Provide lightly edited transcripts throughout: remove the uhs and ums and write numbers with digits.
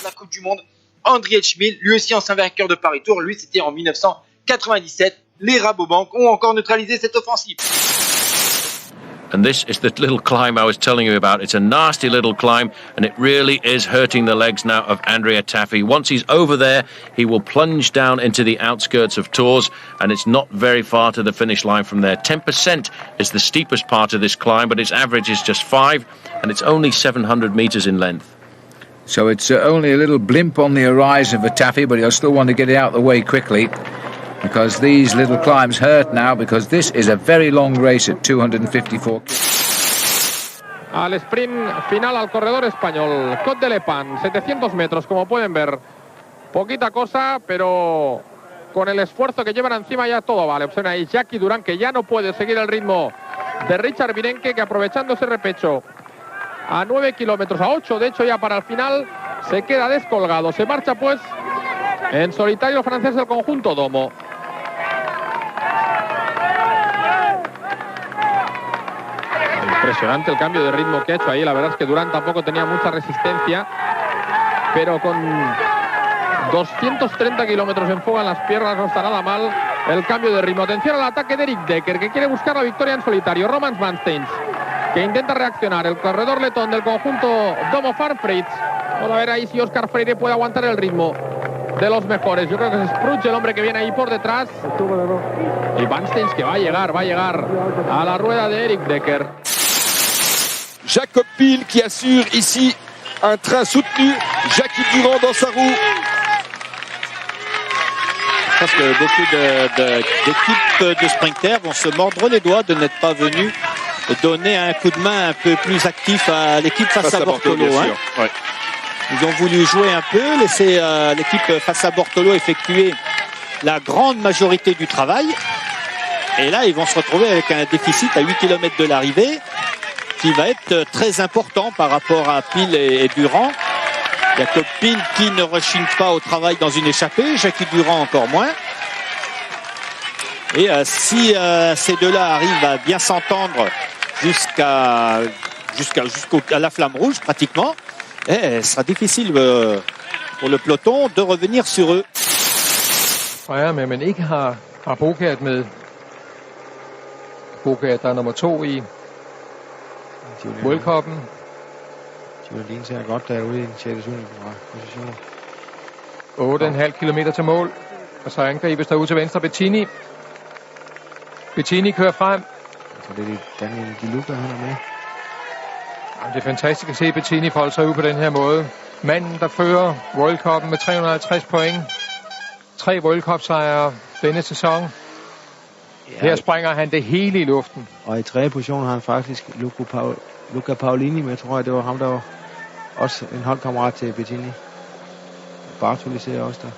de la Coupe du Monde, Andriy Schmil, lui aussi ancien vainqueur de Paris-Tours, lui c'était en 1997. Les Rabobank ont encore neutralisé cette offensive. And this is the little climb I was telling you about. It's a nasty little climb, and it really is hurting the legs now of Andrea Tafi. Once he's over there, he will plunge down into the outskirts of Tours, and it's not very far to the finish line from there. 10% is the steepest part of this climb, but its average is just 5, and it's only 700 metres in length. So it's only a little blimp on the horizon for Tafi, but he'll still want to get it out of the way quickly, because these little climbs hurt now, because this is a very long race at 254. Al sprint final al corredor español, Côte de l'Épan, 700 metros, como pueden ver. Poquita cosa, pero con el esfuerzo que llevan encima ya todo vale. Observen ahí Jackie Durán, que ya no puede seguir el ritmo de Richard Virenque, que aprovechando ese repecho a 9 kilómetros, a 8 de hecho ya para el final, se queda descolgado. Se marcha pues en solitario el francés del conjunto Domo. Impresionante el cambio de ritmo que ha hecho ahí. La verdad es que Durán tampoco tenía mucha resistencia, pero con 230 kilómetros en fuga en las piernas no está nada mal el cambio de ritmo. Atención al ataque de Eric Decker, que quiere buscar la victoria en solitario. Romans Mansteins, que intenta reaccionar. El corredor letón del conjunto Domo Farfritz. Vamos a ver ahí si Oscar Freire puede aguantar el ritmo de los mejores. Yo creo que es Spruch el hombre que viene ahí por detrás. Y Mansteins, que va a llegar a la rueda de Eric Decker. Jacob Pil qui assure ici un train soutenu. Jackie Durand dans sa roue. Je pense que beaucoup d'équipes de sprinters vont se mordre les doigts de n'être pas venus donner un coup de main un peu plus actif à l'équipe face à Bortolo. Ouais. Ils ont voulu jouer un peu, laisser l'équipe face à Bortolo effectuer la grande majorité du travail. Et là, ils vont se retrouver avec un déficit à 8 km de l'arrivée qui va être très important par rapport à Pil et Durand. Jacob Pil qui ne rechigne pas au travail dans une échappée, Jackie Durand encore moins. Et si ces deux-là arrivent à bien s'entendre jusqu'à la flamme rouge pratiquement, ce sera difficile pour le peloton de revenir sur eux. Ja, men man ikke har Bogaert med. Bogaert, der er nummer 2 i World Cup'en. Julian ser godt derude i den 6. position. 8,5 kilometer til mål. Og så angribes der ud til venstre Bettini. Bettini kører frem. Så det er Daniel Di Luca, han er med. Det er fantastisk at se Bettini folde sig ud på den her måde. Manden, der fører World Cup'en med 350 point. 3 World Cup-sejre denne sæson. Her springer han det hele i luften. Og i 3. position har han faktisk Luca Paolini med, tror jeg. Det var ham, der var også en holdkammerat til Bettini. Bartoli ser også der.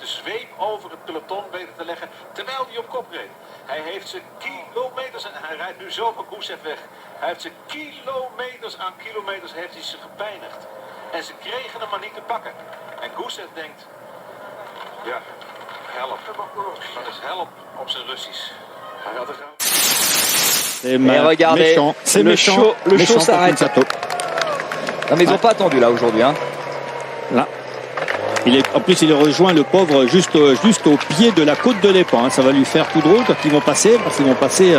De zweep over het peloton weten te leggen terwijl hij op kop reed. Hij heeft zijn kilometers en hij rijdt nu zo van Gusev weg. Hij heeft zijn kilometers aan kilometers heeft hij ze gepijnigd. En ze kregen hem maar niet te pakken. En Gusev denkt, ja, help. Dat is help op zijn Russisch. Hij had het gehad. Et regardez, le show s'arrête. Non mais ils n'ont pas attendu là aujourd'hui. Hein. Là. En plus, il rejoint le pauvre juste au pied de la côte de l'Épan. Ça va lui faire tout drôle quand ils vont passer, parce qu'ils vont passer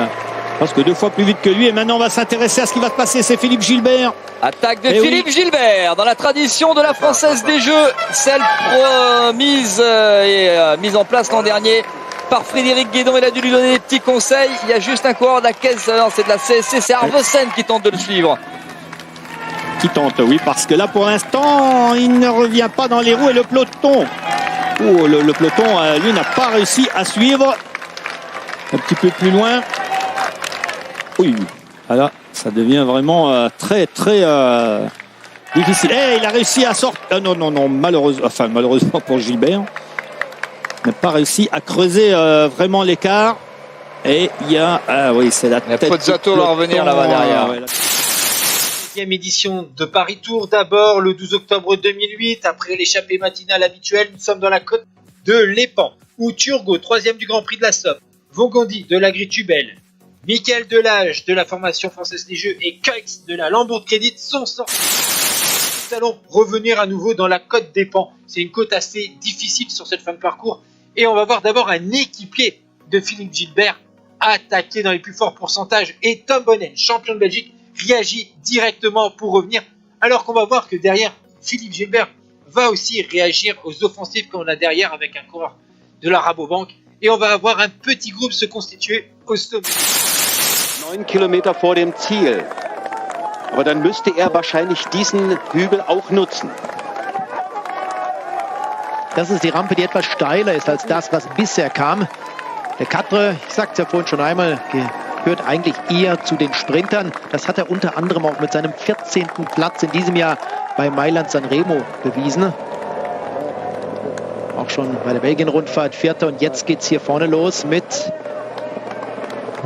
presque 2 fois plus vite que lui. Et maintenant, on va s'intéresser à ce qui va se passer. C'est Philippe Gilbert. Attaque de Philippe Gilbert, dans la tradition de la Française des Jeux, celle promise et mise en place l'an dernier par Frédéric Guédon. Il a dû lui donner des petits conseils. Il y a juste un coureur de la caisse, c'est de la CSC, c'est Arvesen qui tente de le suivre. Qui tente, oui, parce que là, pour l'instant, il ne revient pas dans les roues. Et le peloton, le peloton, lui, n'a pas réussi à suivre. Un petit peu plus loin. Oui, voilà, ça devient vraiment très, très difficile. Et il a réussi à sortir. Non, malheureusement pour Gilbert. Il n'a pas réussi à creuser vraiment l'écart. Et il y a, c'est la tête. Pozzato va revenir là-bas derrière. Ouais, Édition de Paris-Tours. D'abord, le 12 octobre 2008, après l'échappée matinale habituelle, nous sommes dans la côte de l'Épan, où Turgot, 3e du Grand Prix de la Somme, Vaugondi de l'Agritubel, Michael Delage de la formation Française des Jeux et Kuyx de la Lambourg Credit sont sortis. Nous allons revenir à nouveau dans la côte des Pans. C'est une côte assez difficile sur cette fin de parcours. Et on va voir d'abord un équipier de Philippe Gilbert attaquer dans les plus forts pourcentages. Et Tom Bonnen, champion de Belgique, réagit directement pour revenir. Alors qu'on va voir que derrière, Philippe Gilbert va aussi réagir aux offensives qu'on a derrière avec un coureur de la Rabobank. Et on va avoir un petit groupe se constituer au sommet. 9 Kilometer vor dem Ziel. Aber dann müsste wahrscheinlich diesen Hügel auch nutzen. Das ist die Rampe, die etwas steiler ist als das, was bisher kam. Der Quatre, ich sagte es ja vorhin schon einmal, gehört eigentlich eher zu den Sprintern. Das hat er unter anderem auch mit seinem 14. Platz in diesem Jahr bei Mailand Sanremo bewiesen. Auch schon bei der Belgien-Rundfahrt Vierter. Und jetzt geht es hier vorne los mit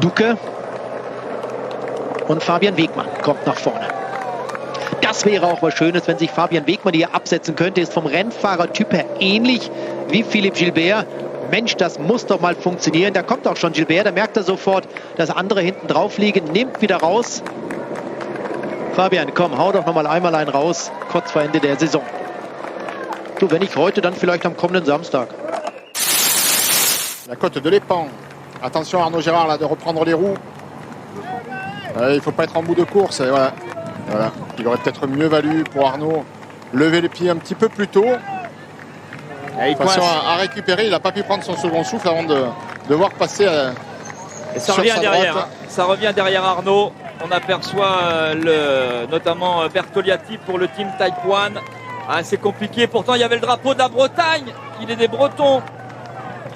Duque. Und Fabian Wegmann kommt nach vorne. Das wäre auch was Schönes, wenn sich Fabian Wegmann hier absetzen könnte. Ist vom Rennfahrertyp her ähnlich wie Philippe Gilbert. Mensch, das muss doch mal funktionieren. Da kommt auch schon Gilbert, da merkt er sofort, dass andere hinten drauf liegen, nimmt wieder raus. Fabian, komm, hau doch noch mal einmal einen raus, kurz vor Ende der Saison. Du, wenn nicht heute, dann vielleicht am kommenden Samstag. La côte de l'Épan. Attention Arnaud Gérard là de reprendre les roues. Il ne faut pas être en bout de course. Et voilà. Voilà. Il aurait peut-être mieux valu pour Arnaud lever les pieds un petit peu plus tôt. Attention à récupérer, il n'a pas pu prendre son second souffle avant de devoir passer et ça revient derrière, hein. Ça revient derrière Arnaud. On aperçoit notamment Bertoliati pour le team Type 1. Ah, c'est compliqué, pourtant il y avait le drapeau de la Bretagne. Il est des Bretons,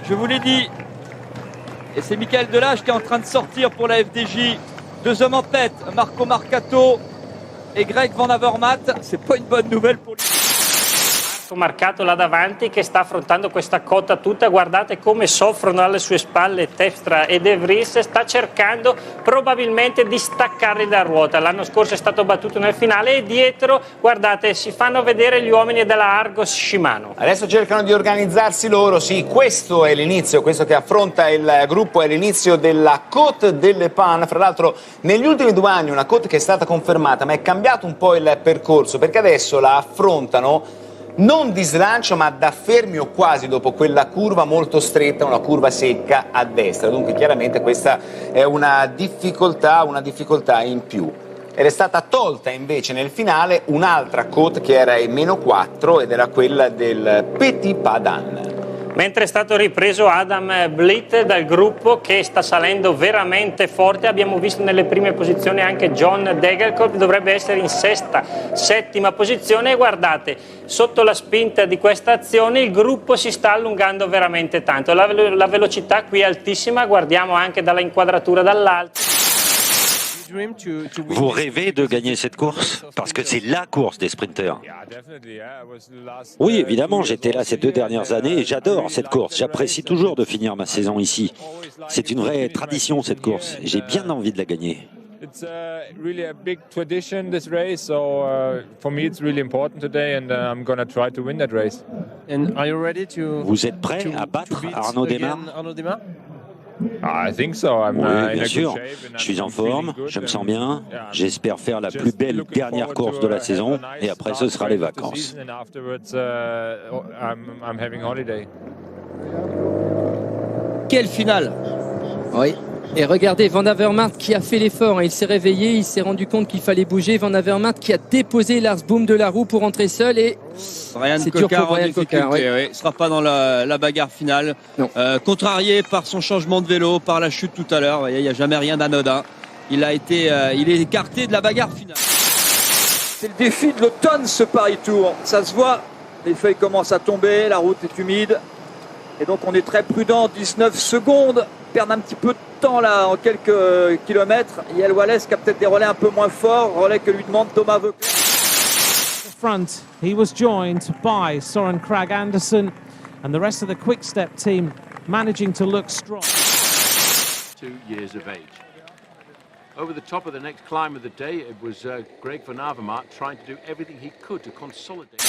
je vous l'ai dit. Et c'est Michael Delage qui est en train de sortir pour la FDJ. Deux hommes en tête, Marco Marcato e Greg Van Avermaet. C'est pas une bonne nouvelle pour lui. Marcato là davanti che sta affrontando questa cotta tutta, guardate come soffrono alle sue spalle Terpstra e De Vries, sta cercando probabilmente di staccarli da ruota. L'anno scorso è stato battuto nel finale e dietro, guardate, si fanno vedere gli uomini della Argos Shimano. Adesso cercano di organizzarsi loro, sì, questo è l'inizio, questo che affronta il gruppo è l'inizio della Côte de l'Épan. Fra l'altro negli ultimi 2 anni una Côte che è stata confermata, ma è cambiato un po' il percorso perché adesso la affrontano non di slancio ma da fermi o quasi dopo quella curva molto stretta, una curva secca a destra. Dunque chiaramente questa è una difficoltà in più. Ed è stata tolta invece nel finale un'altra côte che era in -4 ed era quella del Petit Pas d'Anne. Mentre è stato ripreso Adam Blitt dal gruppo che sta salendo veramente forte, abbiamo visto nelle prime posizioni anche John Degenkolb, dovrebbe essere in 6ª, 7ª posizione e guardate, sotto la spinta di questa azione il gruppo si sta allungando veramente tanto, la velocità qui è altissima, guardiamo anche dalla inquadratura dall'alto. Vous rêvez de gagner cette course parce que c'est la course des sprinteurs. Oui, évidemment, j'étais là ces 2 dernières années et j'adore cette course. J'apprécie toujours de finir ma saison ici. C'est une vraie tradition cette course. J'ai bien envie de la gagner. It's really a big tradition, this race, so for me it's really important today and I'm going to try to win that race. And are you ready Vous êtes prêt à battre Arnaud Démare? I think so. Oui, bien sûr. Je suis en forme, je me sens bien. J'espère faire la plus belle dernière course de la saison et après ce sera les vacances. Quelle finale! Oui. Et regardez Van Avermaet qui a fait l'effort, il s'est réveillé, il s'est rendu compte qu'il fallait bouger. Van Avermaet qui a déposé Lars Boom de la roue pour entrer seul et c'est dur pour Ryan Coquard. Oui. Il ne sera pas dans la bagarre finale. Contrarié par son changement de vélo, par la chute tout à l'heure. Il n'y a jamais rien d'anodin. Il est écarté de la bagarre finale. C'est le défi de l'automne ce Paris-Tour. Ça se voit, les feuilles commencent à tomber, la route est humide. Et donc on est très prudent, 19 secondes. Perdre un petit peu de temps là en quelques kilomètres. Yael Wallace qui a peut-être des relais un peu moins forts, relais que lui demande Thomas Voeckler. Front, he was joined by Soren Kragh Andersen and the rest of the Quick Step team managing to look strong. 2 years of age. Over the top of the next climb of the day, it was Greg Van Avermaet trying to do everything he could to consolidate.